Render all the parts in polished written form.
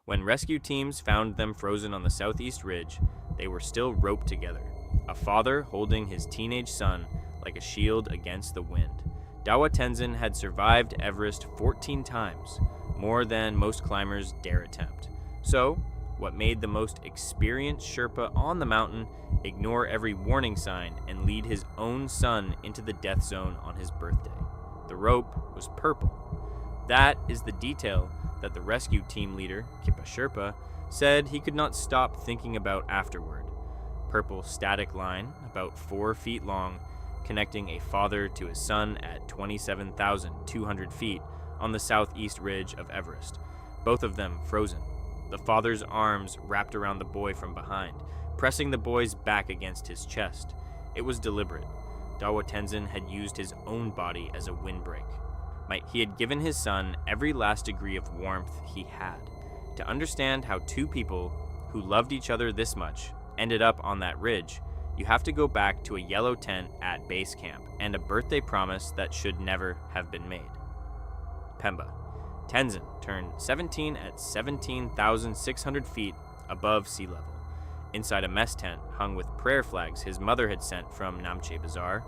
When rescue teams found them frozen on the southeast ridge, they were still roped together, a father holding his teenage son like a shield against the wind. Dawa Tenzin had survived Everest 14 times, more than most climbers dare attempt. So, what made the most experienced Sherpa on the mountain ignore every warning sign and lead his own son into the death zone on his birthday? The rope was purple. That is the detail that the rescue team leader, Kippa Sherpa, said he could not stop thinking about afterward. Purple static line, about 4 feet long, connecting a father to his son at 27,200 feet on the southeast ridge of Everest, both of them frozen. The father's arms wrapped around the boy from behind, pressing the boy's back against his chest. It was deliberate. Dawa Tenzin had used his own body as a windbreak. He had given his son every last degree of warmth he had. To understand how two people who loved each other this much ended up on that ridge, you have to go back to a yellow tent at base camp and a birthday promise that should never have been made. Pemba. Tenzin turned 17 at 17,600 feet above sea level, inside a mess tent hung with prayer flags his mother had sent from Namche Bazaar.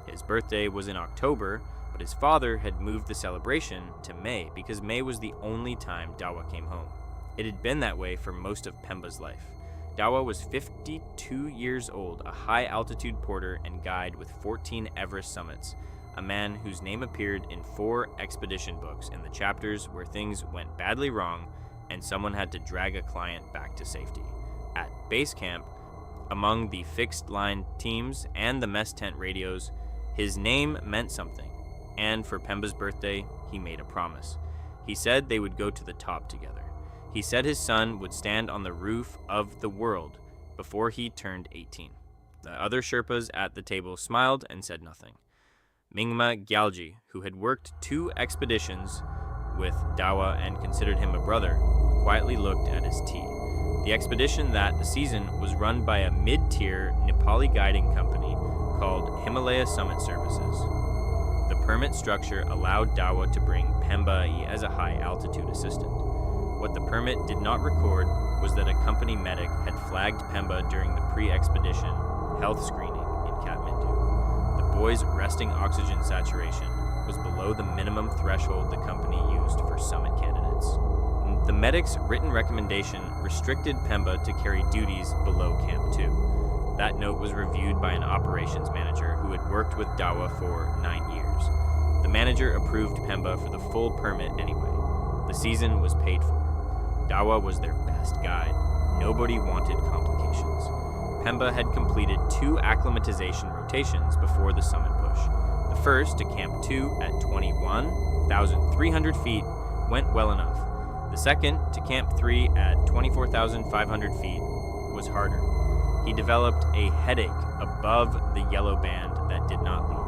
His birthday was in October, but his father had moved the celebration to May because May was the only time Dawa came home. It had been that way for most of Pemba's life. Dawa was 52 years old, a high-altitude porter and guide with 14 Everest summits, a man whose name appeared in 4 expedition books in the chapters where things went badly wrong and someone had to drag a client back to safety. At base camp, among the fixed-line teams and the mess tent radios, his name meant something, and for Pemba's birthday, he made a promise. He said they would go to the top together. He said his son would stand on the roof of the world before he turned 18. The other Sherpas at the table smiled and said nothing. Mingma Gyalji, who had worked 2 expeditions with Dawa and considered him a brother, quietly looked at his tea. The expedition that season was run by a mid-tier Nepali guiding company called Himalaya Summit Services. The permit structure allowed Dawa to bring Pemba as a high-altitude assistant. What the permit did not record was that a company medic had flagged Pemba during the pre-expedition health screening in Kathmandu. The boy's resting oxygen saturation was below the minimum threshold the company used for summit candidates. The medic's written recommendation restricted Pemba to carry duties below Camp 2. That note was reviewed by an operations manager who had worked with Dawa for 9 years. The manager approved Pemba for the full permit anyway. The season was paid for. Dawa was their best guide. Nobody wanted complications. Pemba had completed 2 acclimatization rotations before the summit push. The first, to Camp 2 at 21,300 feet, went well enough. The second, to Camp 3 at 24,500 feet, was harder. He developed a headache above the yellow band that did not leave.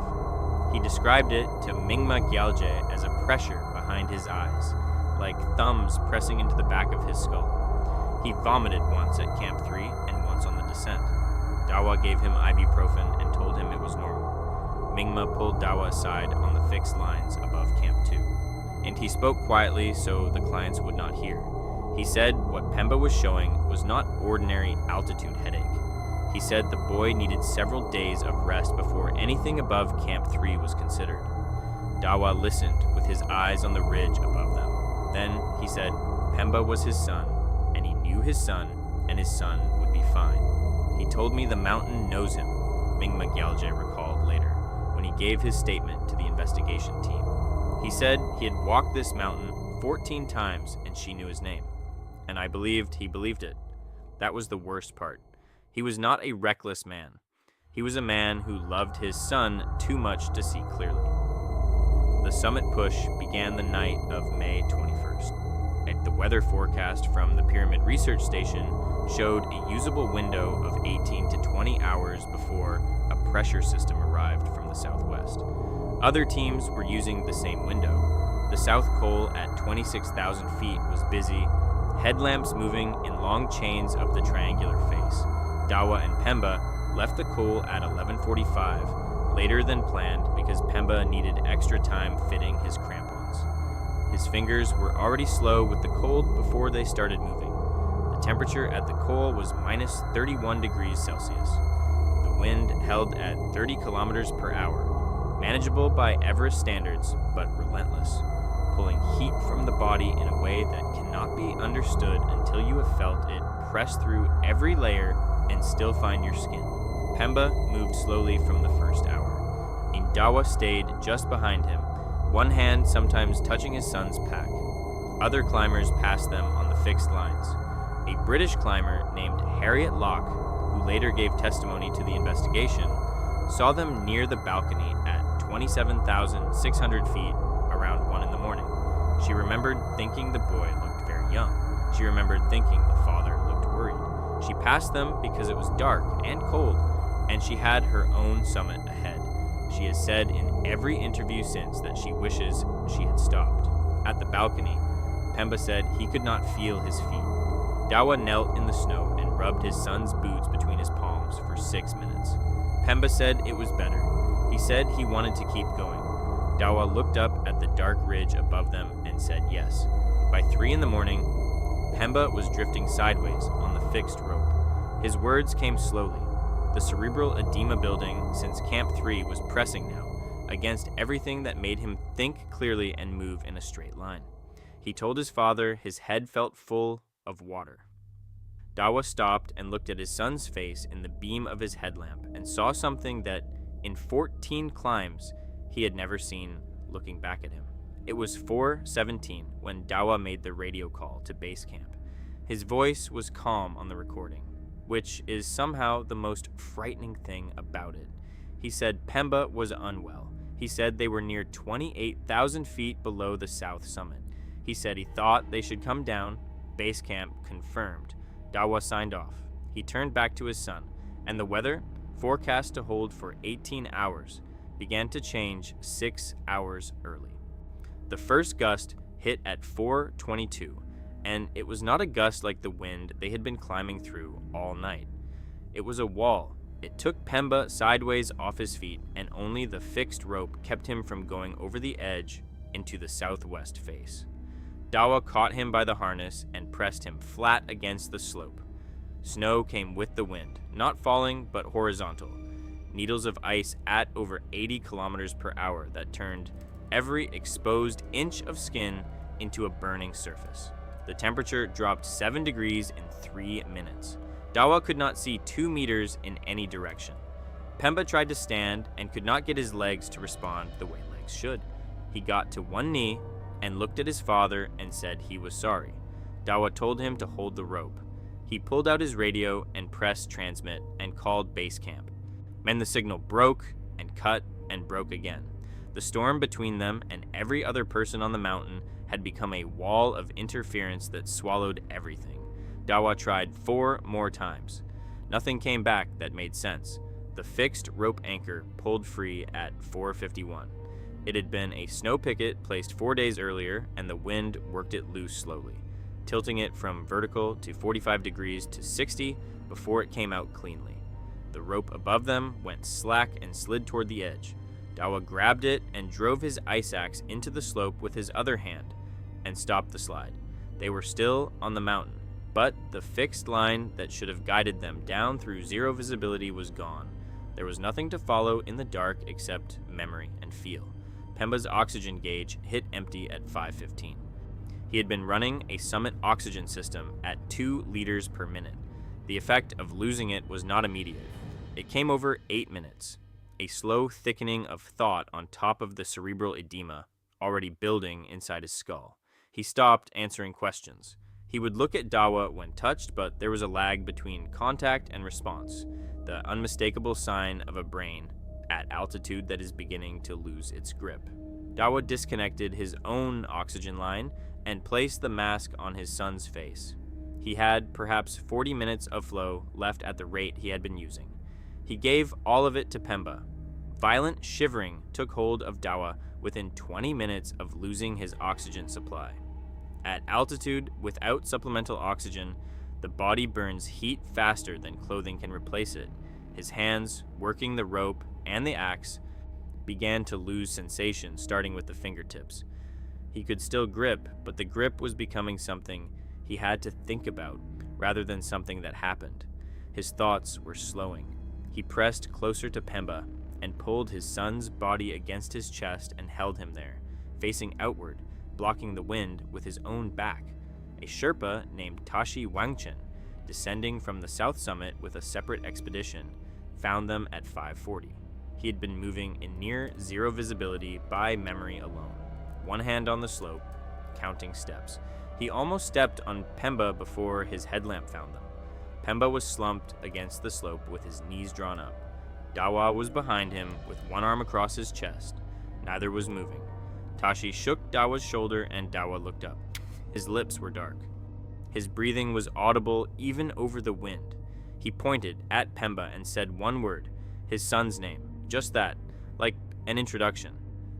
He described it to Mingma Gyalje as a pressure behind his eyes, like thumbs pressing into the back of his skull. He vomited once at Camp 3 and once on the descent. Dawa gave him ibuprofen and told him it was normal. Mingma pulled Dawa aside on the fixed lines above Camp 2, and he spoke quietly so the clients would not hear. He said what Pemba was showing was not ordinary altitude headache. He said the boy needed several days of rest before anything above Camp 3 was considered. Dawa listened with his eyes on the ridge above them. Then he said Pemba was his son, and he knew his son, and his son would be fine. He told me the mountain knows him, Mingma Gyalje recalled later, when he gave his statement to the investigation team. He said he had walked this mountain 14 times and she knew his name. And I believed he believed it. That was the worst part. He was not a reckless man. He was a man who loved his son too much to see clearly. The summit push began the night of May 21st. The weather forecast from the Pyramid Research Station showed a usable window of 18 to 20 hours before a pressure system arrived from the southwest. Other teams were using the same window. The South Col at 26,000 feet was busy, headlamps moving in long chains up the triangular face. Dawa and Pemba left the Col at 11:45, later than planned because Pemba needed extra time fitting his crampons. His fingers were already slow with the cold before they started moving. The temperature at the coal was minus 31 degrees Celsius. The wind held at 30 kilometers per hour, manageable by Everest standards, but relentless, pulling heat from the body in a way that cannot be understood until you have felt it press through every layer and still find your skin. Pemba moved slowly from the first hour. Dawa stayed just behind him, one hand sometimes touching his son's pack. Other climbers passed them on the fixed lines. A British climber named Harriet Locke, who later gave testimony to the investigation, saw them near the balcony at 27,600 feet around 1 in the morning. She remembered thinking the boy looked very young. She remembered thinking the father looked worried. She passed them because it was dark and cold, and she had her own summit ahead. She has said in every interview since that she wishes she had stopped. At the balcony, Pemba said he could not feel his feet. Dawa knelt in the snow and rubbed his son's boots between his palms for 6 minutes. Pemba said it was better. He said he wanted to keep going. Dawa looked up at the dark ridge above them and said yes. By 3 in the morning, Pemba was drifting sideways on the fixed rope. His words came slowly. The cerebral edema building since Camp 3 was pressing now, against everything that made him think clearly and move in a straight line. He told his father his head felt full of water. Dawa stopped and looked at his son's face in the beam of his headlamp and saw something that, in 14 climbs, he had never seen looking back at him. It was 4:17 when Dawa made the radio call to base camp. His voice was calm on the recording, which is somehow the most frightening thing about it. He said Pemba was unwell. He said they were near 28,000 feet below the south summit. He said he thought they should come down. Base camp confirmed. Dawa signed off. He turned back to his son, and the weather, forecast to hold for 18 hours, began to change 6 hours early. The first gust hit at 4:22. And it was not a gust like the wind they had been climbing through all night. It was a wall. It took Pemba sideways off his feet, and only the fixed rope kept him from going over the edge into the southwest face. Dawa caught him by the harness and pressed him flat against the slope. Snow came with the wind, not falling but horizontal. Needles of ice at over 80 kilometers per hour that turned every exposed inch of skin into a burning surface. The temperature dropped 7 degrees in 3 minutes. Dawa could not see 2 meters in any direction. Pemba tried to stand and could not get his legs to respond the way legs should. He got to one knee and looked at his father and said he was sorry. Dawa told him to hold the rope. He pulled out his radio and pressed transmit and called base camp. Then the signal broke and cut and broke again. The storm between them and every other person on the mountain had become a wall of interference that swallowed everything. Dawa tried 4 more times. Nothing came back that made sense. The fixed rope anchor pulled free at 4:51. It had been a snow picket placed 4 days earlier, and the wind worked it loose slowly, tilting it from vertical to 45 degrees to 60 before it came out cleanly. The rope above them went slack and slid toward the edge. Dawa grabbed it and drove his ice axe into the slope with his other hand and stopped the slide. They were still on the mountain, but the fixed line that should have guided them down through zero visibility was gone. There was nothing to follow in the dark except memory and feel. Pemba's oxygen gauge hit empty at 5:15. He had been running a summit oxygen system at 2 liters per minute. The effect of losing it was not immediate. It came over 8 minutes. A slow thickening of thought on top of the cerebral edema already building inside his skull. He stopped answering questions. He would look at Dawa when touched, but there was a lag between contact and response, the unmistakable sign of a brain at altitude that is beginning to lose its grip. Dawa disconnected his own oxygen line and placed the mask on his son's face. He had perhaps 40 minutes of flow left at the rate he had been using. He gave all of it to Pemba. Violent shivering took hold of Dawa within 20 minutes of losing his oxygen supply. At altitude, without supplemental oxygen, the body burns heat faster than clothing can replace it. His hands, working the rope and the axe, began to lose sensation, starting with the fingertips. He could still grip, but the grip was becoming something he had to think about rather than something that happened. His thoughts were slowing. He pressed closer to Pemba and pulled his son's body against his chest and held him there, facing outward, blocking the wind with his own back. A Sherpa named Tashi Wangchen, descending from the south summit with a separate expedition, found them at 5:40. He had been moving in near zero visibility by memory alone, one hand on the slope, counting steps. He almost stepped on Pemba before his headlamp found them. Pemba was slumped against the slope with his knees drawn up. Dawa was behind him with one arm across his chest. Neither was moving. Tashi shook Dawa's shoulder and Dawa looked up. His lips were dark. His breathing was audible even over the wind. He pointed at Pemba and said one word, his son's name, just that, like an introduction.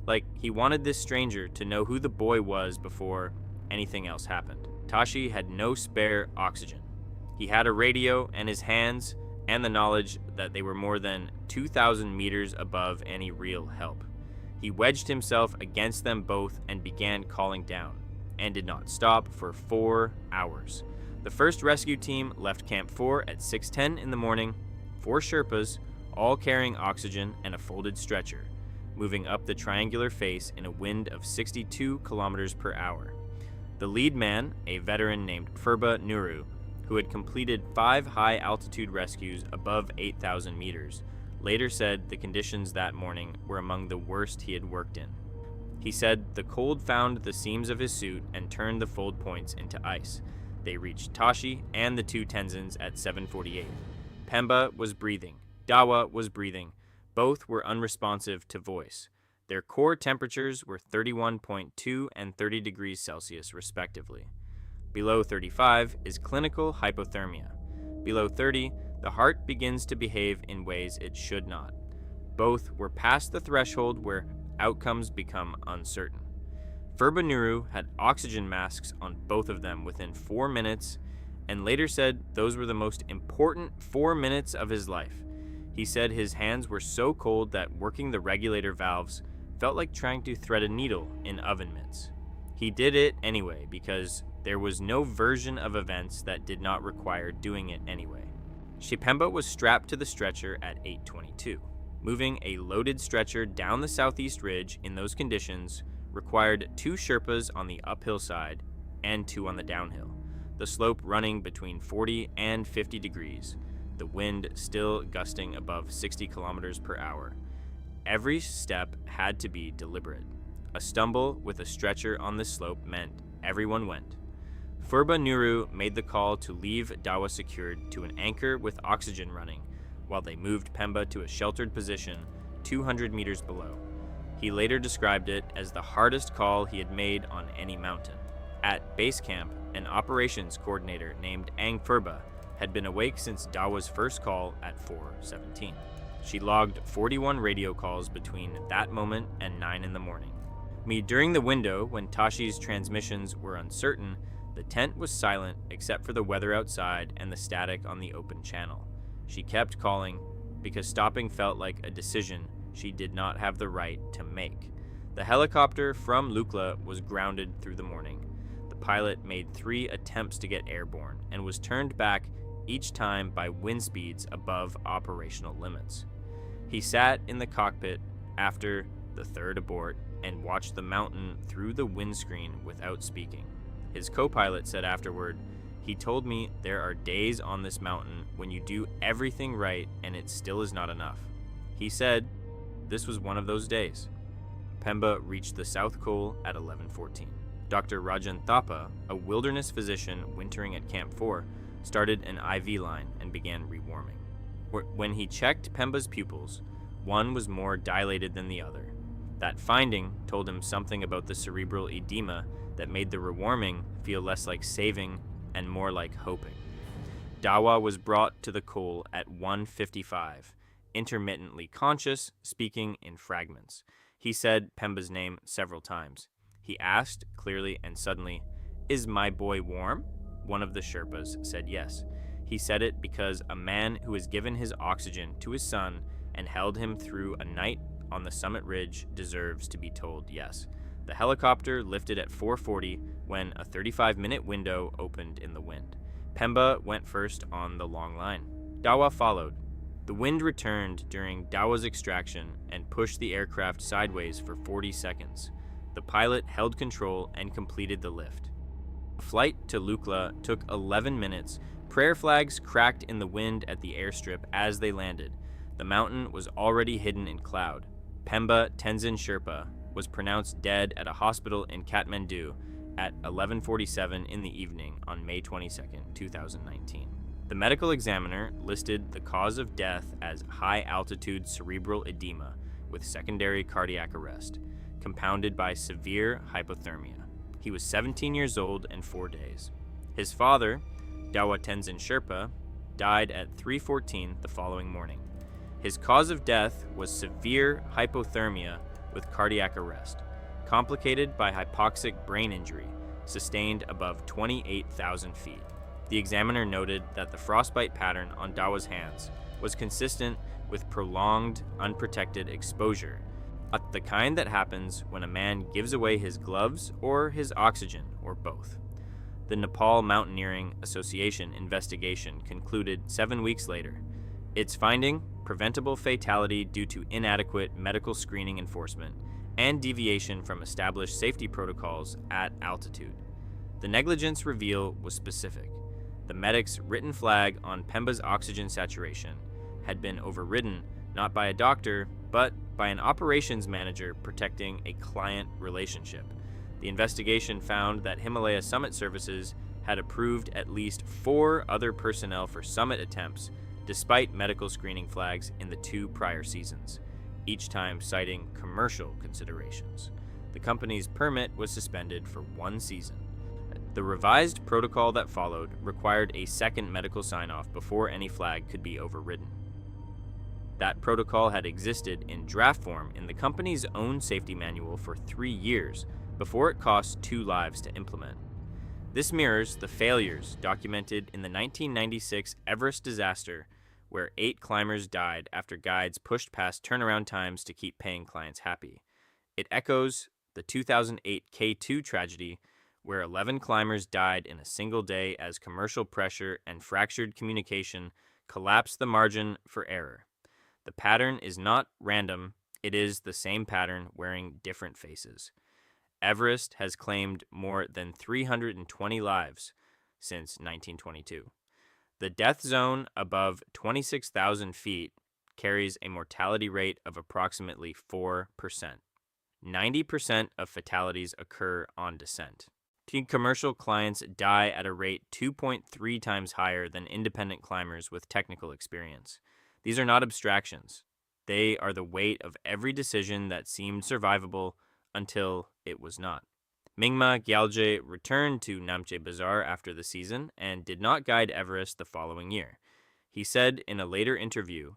Like he wanted this stranger to know who the boy was before anything else happened. Tashi had no spare oxygen. He had a radio and his hands and the knowledge that they were more than 2,000 meters above any real help. He wedged himself against them both and began calling down, and did not stop for 4 hours. The first rescue team left Camp 4 at 6:10 in the morning, 4 Sherpas, all carrying oxygen and a folded stretcher, moving up the triangular face in a wind of 62 kilometers per hour. The lead man, a veteran named Furba Nuru, who had completed 5 high-altitude rescues above 8,000 meters, later said the conditions that morning were among the worst he had worked in. He said the cold found the seams of his suit and turned the fold points into ice. They reached Tashi and the 2 Tenzins at 7:48. Pemba was breathing. Dawa was breathing. Both were unresponsive to voice. Their core temperatures were 31.2 and 30 degrees Celsius, respectively. Below 35 is clinical hypothermia. Below 30, the heart begins to behave in ways it should not. Both were past the threshold where outcomes become uncertain. Furbanuru had oxygen masks on both of them within 4 minutes, and later said those were the most important 4 minutes of his life. He said his hands were so cold that working the regulator valves felt like trying to thread a needle in oven mitts. He did it anyway because there was no version of events that did not require doing it anyway. Shipemba was strapped to the stretcher at 8:22. Moving a loaded stretcher down the southeast ridge in those conditions required 2 Sherpas on the uphill side and 2 on the downhill, the slope running between 40 and 50 degrees, the wind still gusting above 60 kilometers per hour. Every step had to be deliberate. A stumble with a stretcher on this slope meant everyone went. Furba Nuru made the call to leave Dawa secured to an anchor with oxygen running, while they moved Pemba to a sheltered position 200 meters below. He later described it as the hardest call he had made on any mountain. At base camp, an operations coordinator named Ang Furba had been awake since Dawa's first call at 4:17. She logged 41 radio calls between that moment and 9 in the morning. During the window when Tashi's transmissions were uncertain, the tent was silent except for the weather outside and the static on the open channel. She kept calling because stopping felt like a decision she did not have the right to make. The helicopter from Lukla was grounded through the morning. The pilot made 3 attempts to get airborne and was turned back each time by wind speeds above operational limits. He sat in the cockpit after the 3rd abort and watched the mountain through the windscreen without speaking. His co-pilot said afterward, "He told me there are days on this mountain when you do everything right and it still is not enough." He said this was one of those days. Pemba reached the South Col at 11:14. Dr. Rajan Thapa, a wilderness physician wintering at Camp 4, started an IV line and began rewarming. When he checked Pemba's pupils, one was more dilated than the other. That finding told him something about the cerebral edema that made the rewarming feel less like saving and more like hoping. Dawa was brought to the Col at 1:55, intermittently conscious, speaking in fragments. He said Pemba's name several times. He asked, clearly and suddenly, "Is my boy warm?" One of the Sherpas said yes. He said it because a man who has given his oxygen to his son and held him through a night on the summit ridge deserves to be told yes. The helicopter lifted at 4:40 when a 35-minute window opened in the wind. Pemba went first on the long line. Dawa followed. The wind returned during Dawa's extraction and pushed the aircraft sideways for 40 seconds. The pilot held control and completed the lift. The flight to Lukla took 11 minutes. Prayer flags cracked in the wind at the airstrip as they landed. The mountain was already hidden in cloud. Dawa Tenzin Sherpa was pronounced dead at a hospital in Kathmandu at 11:47 in the evening on May 22, 2019. The medical examiner listed the cause of death as high-altitude cerebral edema with secondary cardiac arrest, compounded by severe hypothermia. He was 17 years old and 4 days. His father, Dawa Tenzin Sherpa, died at 3:14 the following morning. His cause of death was severe hypothermia with cardiac arrest, complicated by hypoxic brain injury, sustained above 28,000 feet. The examiner noted that the frostbite pattern on Dawa's hands was consistent with prolonged, unprotected exposure, the kind that happens when a man gives away his gloves or his oxygen, or both. The Nepal Mountaineering Association investigation concluded 7 weeks later. Its finding, preventable fatality due to inadequate medical screening enforcement and deviation from established safety protocols at altitude. The negligence reveal was specific. The medic's written flag on Pemba's oxygen saturation had been overridden not by a doctor, but by an operations manager protecting a client relationship. The investigation found that Himalaya Summit Services had approved at least 4 other personnel for summit attempts, despite medical screening flags in the 2 prior seasons, each time citing commercial considerations. The company's permit was suspended for 1 season. The revised protocol that followed required a second medical sign-off before any flag could be overridden. That protocol had existed in draft form in the company's own safety manual for 3 years before it cost 2 lives to implement. This mirrors the failures documented in the 1996 Everest disaster, where 8 climbers died after guides pushed past turnaround times to keep paying clients happy. It echoes the 2008 K2 tragedy, where 11 climbers died in a single day as commercial pressure and fractured communication collapsed the margin for error. The pattern is not random, it is the same pattern wearing different faces. Everest has claimed more than 320 lives since 1922. The death zone above 26,000 feet carries a mortality rate of approximately 4%. 90% of fatalities occur on descent. Commercial clients die at a rate 2.3 times higher than independent climbers with technical experience. These are not abstractions. They are the weight of every decision that seemed survivable until it was not. Mingma Gyalje returned to Namche Bazaar after the season and did not guide Everest the following year. He said in a later interview,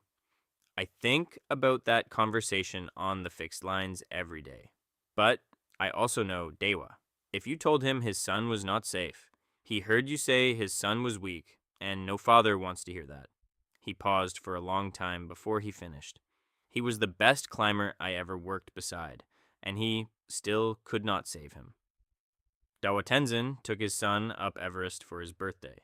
"I think about that conversation on the fixed lines every day. But I also know Dawa. If you told him his son was not safe, he heard you say his son was weak, and no father wants to hear that." He paused for a long time before he finished. "He was the best climber I ever worked beside, and he still could not save him." Dawa Tenzin took his son up Everest for his birthday.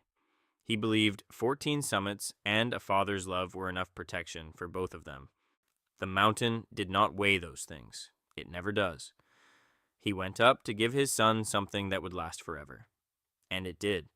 He believed 14 summits and a father's love were enough protection for both of them. The mountain did not weigh those things. It never does. He went up to give his son something that would last forever. And it did.